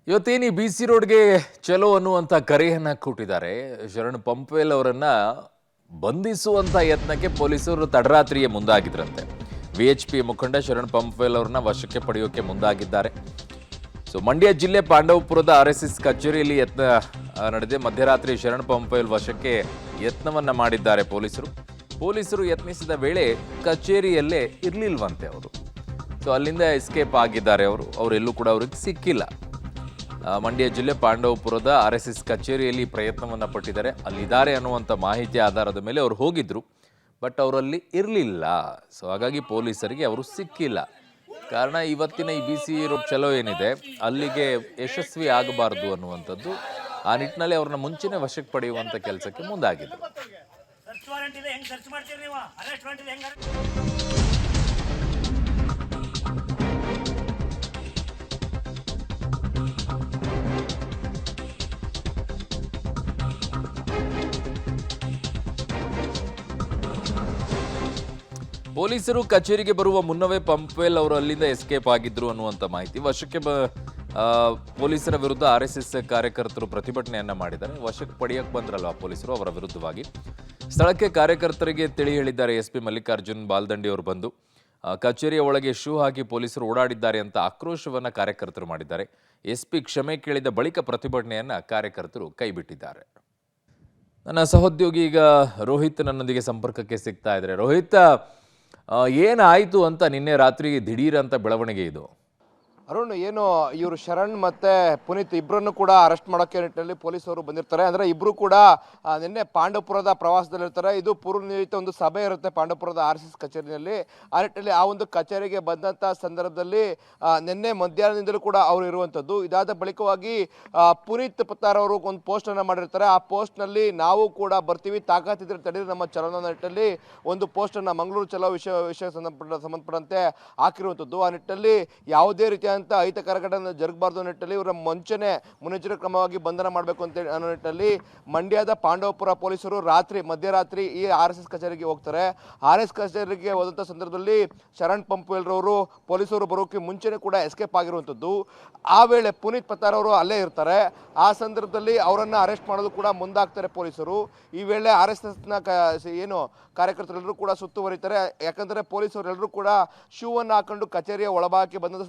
ಇವತ್ತೇನಿ BC ರೋಡ್ಗೆ ಚಲೋ ಅನ್ನುವಂಥ ಕರೆಯನ್ನ ಕೊಟ್ಟಿದ್ದಾರೆ. ಶರಣ್ ಪಂಪ್ವೇಲ್ ಅವರನ್ನ ಬಂಧಿಸುವಂತ ಯತ್ನಕ್ಕೆ ಪೊಲೀಸರು ತಡರಾತ್ರಿಯೇ ಮುಂದಾಗಿದ್ರಂತೆ. VHP ಮುಖಂಡ ಶರಣ್ ಪಂಪ್ವೇಲ್ ಅವರನ್ನ ವಶಕ್ಕೆ ಪಡೆಯೋಕೆ ಮುಂದಾಗಿದ್ದಾರೆ. ಮಂಡ್ಯ ಜಿಲ್ಲೆ ಪಾಂಡವಪುರದ RSS ಕಚೇರಿಯಲ್ಲಿ ಯತ್ನ ನಡೆದಿದೆ. ಮಧ್ಯರಾತ್ರಿ ಶರಣ್ ಪಂಪ್ವೇಲ್ ವಶಕ್ಕೆ ಯತ್ನವನ್ನ ಮಾಡಿದ್ದಾರೆ ಪೊಲೀಸರು ಯತ್ನಿಸಿದ ವೇಳೆ ಕಚೇರಿಯಲ್ಲೇ ಇರಲಿಲ್ವಂತೆ ಅವರು. ಅಲ್ಲಿಂದ ಎಸ್ಕೇಪ್ ಆಗಿದ್ದಾರೆ ಅವರೆಲ್ಲೂ ಕೂಡ ಅವ್ರಿಗೆ ಸಿಕ್ಕಿಲ್ಲ. ಮಂಡ್ಯ ಜಿಲ್ಲೆ ಪಾಂಡವಪುರದ RSS ಕಚೇರಿಯಲ್ಲಿ ಪ್ರಯತ್ನವನ್ನ ಪಟ್ಟಿದ್ದಾರೆ. ಅಲ್ಲಿದ್ದಾರೆ ಅನ್ನುವಂಥ ಮಾಹಿತಿ ಆಧಾರದ ಮೇಲೆ ಅವರು ಹೋಗಿದ್ರು, ಬಟ್ ಅವರಲ್ಲಿ ಇರಲಿಲ್ಲ. ಹಾಗಾಗಿ ಪೊಲೀಸರಿಗೆ ಅವರು ಸಿಕ್ಕಿಲ್ಲ. ಕಾರಣ ಇವತ್ತಿನ ಈ BC ರೋಡ್ ಚಲೋ ಏನಿದೆ ಅಲ್ಲಿಗೆ ಯಶಸ್ವಿ ಆಗಬಾರದು ಅನ್ನುವಂಥದ್ದು. ಆ ನಿಟ್ಟಿನಲ್ಲಿ ಅವ್ರನ್ನ ಮುಂಚೆನೇ ವಶಕ್ಕೆ ಪಡೆಯುವಂಥ ಕೆಲಸಕ್ಕೆ ಮುಂದಾಗಿದ್ರು. ಪೊಲೀಸರು ಕಚೇರಿಗೆ ಬರುವ ಮುನ್ನವೇ ಪಂಪ್ವೇಲ್ ಅವರು ಅಲ್ಲಿಂದ ಎಸ್ಕೇಪ್ ಆಗಿದ್ರು ಅನ್ನುವಂಥ ಮಾಹಿತಿ. ವಶಕ್ಕೆ ಪೊಲೀಸರ ವಿರುದ್ಧ RSS ಕಾರ್ಯಕರ್ತರು ಪ್ರತಿಭಟನೆಯನ್ನ ಮಾಡಿದ್ದಾರೆ. ವಶಕ್ಕೆ ಪಡೆಯಕ್ಕೆ ಬಂದ್ರಲ್ವ ಪೊಲೀಸರು, ಅವರ ವಿರುದ್ಧವಾಗಿ ಸ್ಥಳಕ್ಕೆ ಕಾರ್ಯಕರ್ತರಿಗೆ ತಿಳಿ ಹೇಳಿದ್ದಾರೆ SP ಮಲ್ಲಿಕಾರ್ಜುನ್ ಬಾಲ್ದಂಡಿ ಅವರು ಬಂದು. ಕಚೇರಿಯ ಒಳಗೆ ಶೂ ಹಾಕಿ ಪೊಲೀಸರು ಓಡಾಡಿದ್ದಾರೆ ಅಂತ ಆಕ್ರೋಶವನ್ನ ಕಾರ್ಯಕರ್ತರು ಮಾಡಿದ್ದಾರೆ. SP ಕ್ಷಮೆ ಕೇಳಿದ ಬಳಿಕ ಪ್ರತಿಭಟನೆಯನ್ನ ಕಾರ್ಯಕರ್ತರು ಕೈಬಿಟ್ಟಿದ್ದಾರೆ. ನನ್ನ ಸಹೋದ್ಯೋಗಿ ಈಗ ರೋಹಿತ್ ನನ್ನೊಂದಿಗೆ ಸಂಪರ್ಕಕ್ಕೆ ಸಿಗ್ತಾ ಇದ್ದಾರೆ. ರೋಹಿತ್, ಏನಾಯಿತು ಅಂತ ನಿನ್ನೆ ರಾತ್ರಿ ದಿಢೀರ್ ಅಂತ ಬೆಳವಣಿಗೆ ಇದು? ಅರುಣ್, ಏನು ಇವರು ಶರಣ್ ಮತ್ತೆ ಪುನೀತ್ ಇಬ್ಬರನ್ನು ಕೂಡ ಅರೆಸ್ಟ್ ಮಾಡೋಕ್ಕೆ ನಿಟ್ಟಿನಲ್ಲಿ ಪೊಲೀಸರು ಬಂದಿರ್ತಾರೆ. ಅಂದರೆ ಇಬ್ಬರು ಕೂಡ ನಿನ್ನೆ ಪಾಂಡವಪುರದ ಪ್ರವಾಸದಲ್ಲಿರ್ತಾರೆ. ಇದು ಪೂರ್ವ ನಿಯೋಜಿತ ಒಂದು ಸಭೆ ಇರುತ್ತೆ ಪಾಂಡವಪುರದ RSS ಕಚೇರಿಯಲ್ಲಿ. ಆ ನಿಟ್ಟಿನಲ್ಲಿ ಆ ಒಂದು ಕಚೇರಿಗೆ ಬಂದಂಥ ಸಂದರ್ಭದಲ್ಲಿ ನಿನ್ನೆ ಮಧ್ಯಾಹ್ನದಿಂದಲೂ ಕೂಡ ಅವರು ಇರುವಂಥದ್ದು. ಇದಾದ ಬಳಿಕವಾಗಿ ಪುನೀತ್ ಪತ್ತಾರ್ ಅವರು ಒಂದು ಪೋಸ್ಟನ್ನು ಮಾಡಿರ್ತಾರೆ. ಆ ಪೋಸ್ಟ್ನಲ್ಲಿ ನಾವು ಕೂಡ ಬರ್ತೀವಿ, ತಾಕತ್ತಿದ್ರೆ ತಡೀರಿ ನಮ್ಮ ಚಲನ ನಿಟ್ಟಿನಲ್ಲಿ ಒಂದು ಪೋಸ್ಟನ್ನು ಮಂಗಳೂರು ಚಲೋ ವಿಷಯ ಸಂಬಂಧಪಟ್ಟಂತೆ ಹಾಕಿರುವಂಥದ್ದು. ಆ ನಿಟ್ಟಿನಲ್ಲಿ ಯಾವುದೇ ರೀತಿಯ ಅಹಿತಕರ ಘಟನೆ ಜರುಗಬಾರ್ದು ನಿಟ್ಟಿನಲ್ಲಿ ಇವರ ಮುನ್ನೆಚ್ಚರಿಕೆ ಕ್ರಮವಾಗಿ ಬಂಧನ ಮಾಡಬೇಕು ಅಂತ ಅನ್ನೋ ನಿಟ್ಟಿನಲ್ಲಿ ಮಂಡ್ಯದ ಪಾಂಡವಪುರ ಪೊಲೀಸರು ಮಧ್ಯರಾತ್ರಿ ಈ RSS ಕಚೇರಿಗೆ ಹೋಗ್ತಾರೆ. RSS ಕಚೇರಿಗೆ ಹೋದಂಥ ಸಂದರ್ಭದಲ್ಲಿ ಶರಣ್ ಪಂಪ್ವೇಲ್ ರವರು ಪೊಲೀಸರು ಬರೋಕೆ ಮುಂಚೆನೇ ಕೂಡ ಎಸ್ಕೇಪ್ ಆಗಿರುವಂಥದ್ದು. ಆ ವೇಳೆ ಪುನೀತ್ ಪತ್ತಾರ್ ಅವರು ಅಲ್ಲೇ ಇರ್ತಾರೆ. ಆ ಸಂದರ್ಭದಲ್ಲಿ ಅವರನ್ನು ಅರೆಸ್ಟ್ ಮಾಡೋದು ಕೂಡ ಮುಂದಾಗ್ತಾರೆ ಪೊಲೀಸರು. ಈ ವೇಳೆ RSSನ ಏನು ಕಾರ್ಯಕರ್ತರೆಲ್ಲರೂ ಕೂಡ ಸುತ್ತುವರಿತಾರೆ. ಯಾಕಂದರೆ ಪೊಲೀಸರೆಲ್ಲರೂ ಕೂಡ ಶೂವನ್ನು ಹಾಕೊಂಡು ಕಚೇರಿಯ ಒಳಭಾಗಕ್ಕೆ ಬಂದ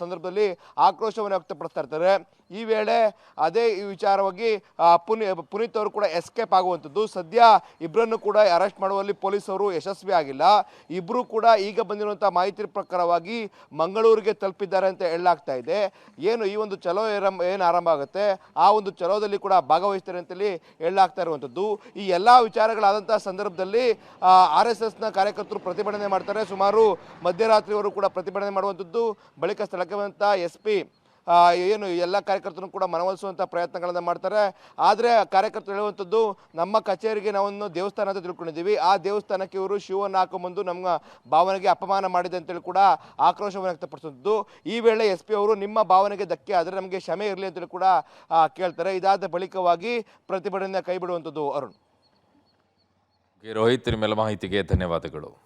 ಸಂದರ್ಭದಲ್ಲಿ ಆಕ್ರೋಶವನ್ನು ವ್ಯಕ್ತಪಡಿಸ್ತಾ ಇರ್ತಾರೆ. ಈ ವೇಳೆ ಅದೇ ವಿಚಾರವಾಗಿ ಪುನೀತ್ ಅವರು ಕೂಡ ಎಸ್ಕೇಪ್ ಆಗುವಂಥದ್ದು. ಸದ್ಯ ಇಬ್ಬರನ್ನು ಕೂಡ ಅರೆಸ್ಟ್ ಮಾಡುವಲ್ಲಿ ಪೊಲೀಸರು ಯಶಸ್ವಿ ಆಗಿಲ್ಲ. ಇಬ್ಬರು ಕೂಡ ಈಗ ಬಂದಿರುವಂಥ ಮಾಹಿತಿ ಪ್ರಕಾರವಾಗಿ ಮಂಗಳೂರಿಗೆ ತಲುಪಿದ್ದಾರೆ ಅಂತ ಹೇಳಲಾಗ್ತಾ ಇದೆ. ಏನು ಈ ಒಂದು ಚಲೋ ಏನು ಆರಂಭ ಆಗುತ್ತೆ ಆ ಒಂದು ಚಲೋದಲ್ಲಿ ಕೂಡ ಭಾಗವಹಿಸ್ತಾರೆ ಅಂತೇಳಿ ಹೇಳಲಾಗ್ತಾ ಇರುವಂಥದ್ದು. ಈ ಎಲ್ಲ ವಿಚಾರಗಳಾದಂಥ ಸಂದರ್ಭದಲ್ಲಿ RSSನ ಕಾರ್ಯಕರ್ತರು ಪ್ರತಿಭಟನೆ ಮಾಡ್ತಾರೆ. ಸುಮಾರು ಮಧ್ಯರಾತ್ರಿಯವರು ಕೂಡ ಪ್ರತಿಭಟನೆ ಮಾಡುವಂಥದ್ದು. ಬಳಿಕ ಸ್ಥಳಕ್ಕೆ ಬಂದಂಥ SP ಏನು ಎಲ್ಲ ಕಾರ್ಯಕರ್ತರು ಕೂಡ ಮನವೊಲಿಸುವಂಥ ಪ್ರಯತ್ನಗಳನ್ನು ಮಾಡ್ತಾರೆ. ಆದರೆ ಕಾರ್ಯಕರ್ತರು ಹೇಳುವಂಥದ್ದು, ನಮ್ಮ ಕಚೇರಿಗೆ ನಾವನ್ನು ದೇವಸ್ಥಾನ ಅಂತ ತಿಳ್ಕೊಂಡಿದ್ದೀವಿ, ಆ ದೇವಸ್ಥಾನಕ್ಕೆ ಇವರು ಶೂವನ್ನು ಹಾಕೊಂಡ್ಬಂದು ನಮ್ಮ ಭಾವನೆಗೆ ಅಪಮಾನ ಮಾಡಿದೆ ಅಂತೇಳಿ ಕೂಡ ಆಕ್ರೋಶವನ್ನು ವ್ಯಕ್ತಪಡಿಸುವಂಥದ್ದು. ಈ ವೇಳೆ SP ಅವರು ನಿಮ್ಮ ಭಾವನೆಗೆ ಧಕ್ಕೆ ಆದರೆ ನಮಗೆ ಕ್ಷಮೆ ಇರಲಿ ಅಂತೇಳಿ ಕೂಡ ಕೇಳ್ತಾರೆ. ಇದಾದ ಬಳಿಕವಾಗಿ ಪ್ರತಿಭಟನೆ ಕೈ ಬಿಡುವಂಥದ್ದು. ಅರುಣ್. ರೋಹಿತ್, ನಿಮ್ಮೆಲ್ಲ ಮಾಹಿತಿಗೆ ಧನ್ಯವಾದಗಳು.